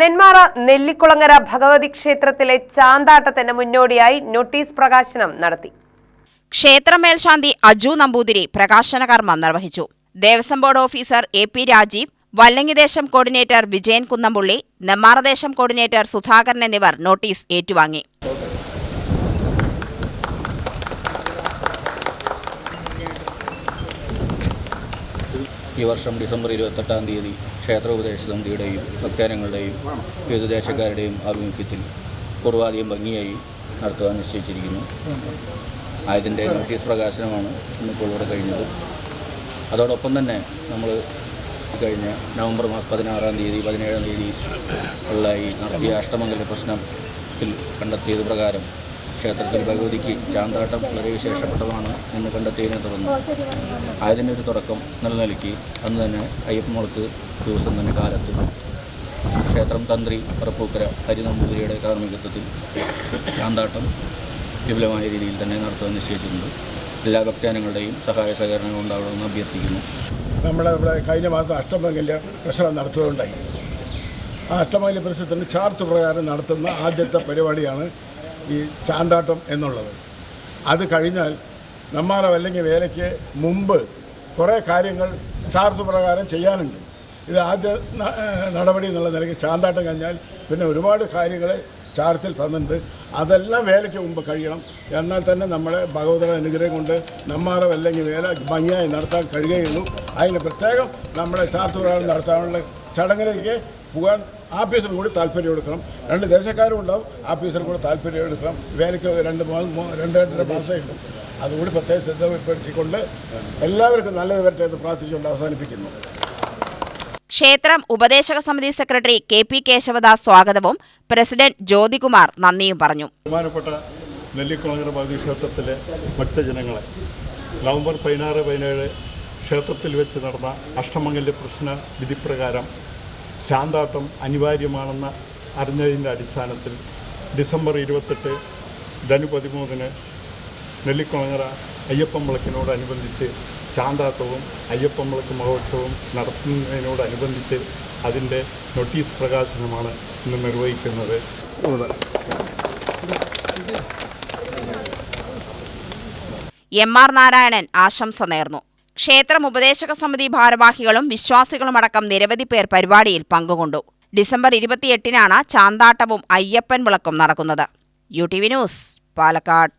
നെന്മാറ നെല്ലിക്കുളങ്ങര ഭഗവതി ക്ഷേത്രത്തിലെ ചാന്താട്ടത്തിന് മുന്നോടിയായി നോട്ടീസ് പ്രകാശനം നടത്തി. ക്ഷേത്ര മേൽശാന്തി അജു നമ്പൂതിരി പ്രകാശന കർമ്മം നിർവഹിച്ചു. Devaswom board officer A P. Rajeev, വല്ലങ്ങിദേശം കോർഡിനേറ്റർ വിജയൻ കുന്നംപുള്ളി, നെന്മാറദേശം കോർഡിനേറ്റർ സുധാകരൻ എന്നിവർ നോട്ടീസ് ഏറ്റുവാങ്ങി. ഈ വർഷം ഡിസംബർ 28-ാം തീയതി ക്ഷേത്രോപദേശ സമിതിയുടെയും ഭക്താരങ്ങളുടെയും വിവിധ ദേശക്കാരുടെയും ആഭിമുഖ്യത്തിൽ പൂർവാധികം ഭംഗിയായി നടത്തുവാൻ നിശ്ചയിച്ചിരിക്കുന്നു. അതിൻ്റെ നോട്ടീസ് പ്രകാശനമാണ് ഇന്നിപ്പോൾ ഇവിടെ കഴിഞ്ഞത്. അതോടൊപ്പം തന്നെ നമ്മൾ കഴിഞ്ഞ നവംബർ മാസം 16-ാം തീയതി 17-ാം തീയതി ഉള്ള ഈ നടത്തിയ അഷ്ടമംഗല പ്രശ്നത്തിൽ കണ്ടെത്തിയത് പ്രകാരം ക്ഷേത്രത്തിൽ ഭഗവതിക്ക് ചാന്താട്ടം വളരെ വിശേഷപ്പെട്ടതാണ് എന്ന് കണ്ടെത്തിയതിനെ തുടർന്ന് അതിൻ്റെ ഒരു തുടക്കം നിലനിൽക്കി അന്ന് തന്നെ അയ്യപ്പമുളക്ക് ദിവസം തന്നെ കാലത്ത് ക്ഷേത്രം തന്ത്രി പറപ്പൂക്കര ഹരിനമ്പൂതിരിയുടെ കാർമ്മികത്വത്തിൽ ചാന്താട്ടം വിപുലമായ രീതിയിൽ തന്നെ നടത്താൻ നിശ്ചയിച്ചിട്ടുണ്ട്. എല്ലാ ഭക്താനങ്ങളുടെയും സഹായ സഹകരണങ്ങൾ ഉണ്ടാവണമെന്ന് അഭ്യർത്ഥിക്കുന്നു. ഇവിടെ കഴിഞ്ഞ മാസം അഷ്ടമംഗല്യ പ്രശ്നം നടത്തുകയുണ്ടായി. ആ അഷ്ടമംഗല്യ പ്രശ്നത്തിന് ചാർട്ട് പ്രകാരം നടത്തുന്ന ആദ്യത്തെ പരിപാടിയാണ് ഈ ചാന്താട്ടം എന്നുള്ളത്. അത് കഴിഞ്ഞാൽ നെന്മാറ വല്ലങ്ങി വേലയ്ക്ക് മുമ്പ് കുറേ കാര്യങ്ങൾ ചാർട്ട് പ്രകാരം ചെയ്യാനുണ്ട്. ഇത് ആദ്യ നടപടി എന്നുള്ള നിലയ്ക്ക് ചാന്താട്ടം കഴിഞ്ഞാൽ പിന്നെ ഒരുപാട് കാര്യങ്ങൾ ചാർച്ചിൽ തന്നിട്ടുണ്ട്. അതെല്ലാം വേലയ്ക്ക് മുമ്പ് കഴിയണം. എന്നാൽ തന്നെ നമ്മളെ ഭഗവതിയുടെ അനുഗ്രഹം കൊണ്ട് നെന്മാറ വല്ലങ്ങി വേല ഭംഗിയായി നടത്താൻ കഴിയുകയുള്ളൂ. അതിന് പ്രത്യേകം നമ്മുടെ ചാർട്ട് പ്രകാരം നടത്താനുള്ള ചടങ്ങിലേക്ക് പോകാൻ ആഫീസറിനും കൂടി താല്പര്യം എടുക്കണം. രണ്ട് ദേശക്കാരും ഉണ്ടാവും, ആഫീസറും കൂടി താല്പര്യം എടുക്കണം. വേലയ്ക്ക് 2-2.5 മാസമായിട്ടും അതുകൂടി പ്രത്യേക ശ്രദ്ധ ഉൾപ്പെടുത്തിക്കൊണ്ട് എല്ലാവർക്കും നല്ലത് വരട്ടെ എന്ന് പ്രാർത്ഥിച്ചുകൊണ്ട് അവസാനിപ്പിക്കുന്നു. ക്ഷേത്രം ഉപദേശക സമിതി സെക്രട്ടറി കെ.പി. കേശവദാസ് സ്വാഗതവും പ്രസിഡന്റ് ജ്യോതികുമാർ നന്ദിയും പറഞ്ഞു. ബഹുമാനപ്പെട്ട നെല്ലിക്കുളങ്ങര ഭഗവതി ക്ഷേത്രത്തിലെ ഭക്തജനങ്ങളെ, നവംബർ 16-17 ക്ഷേത്രത്തിൽ വെച്ച് നടന്ന അഷ്ടമംഗല്യ പ്രശ്ന വിധിപ്രകാരം ചാന്താട്ടം അനിവാര്യമാണെന്ന് അറിഞ്ഞതിൻ്റെ അടിസ്ഥാനത്തിൽ ഡിസംബർ 28 ധനു 13 നെല്ലിക്കുളങ്ങര അയ്യപ്പംവിളക്കിനോടനുബന്ധിച്ച് ചാന്താട്ടവും അയ്യപ്പംവിളക്ക് മഹോത്സവവും നടത്തുന്നതിനോടനുബന്ധിച്ച് അതിൻ്റെ നോട്ടീസ് പ്രകാശനമാണ് ഇന്ന് നിർവഹിക്കുന്നത്. എം.ആർ. നാരായണൻ ആശംസ നേർന്നു. ക്ഷേത്രം ഉപദേശക സമിതി ഭാരവാഹികളും വിശ്വാസികളുമടക്കം നിരവധി പേർ പരിപാടിയിൽ പങ്കുകൊണ്ടു. ഡിസംബർ 28-നാണ് ചാന്താട്ടവും അയ്യപ്പൻ വിളക്കും നടക്കുന്നത്. UTV news, Palakkad.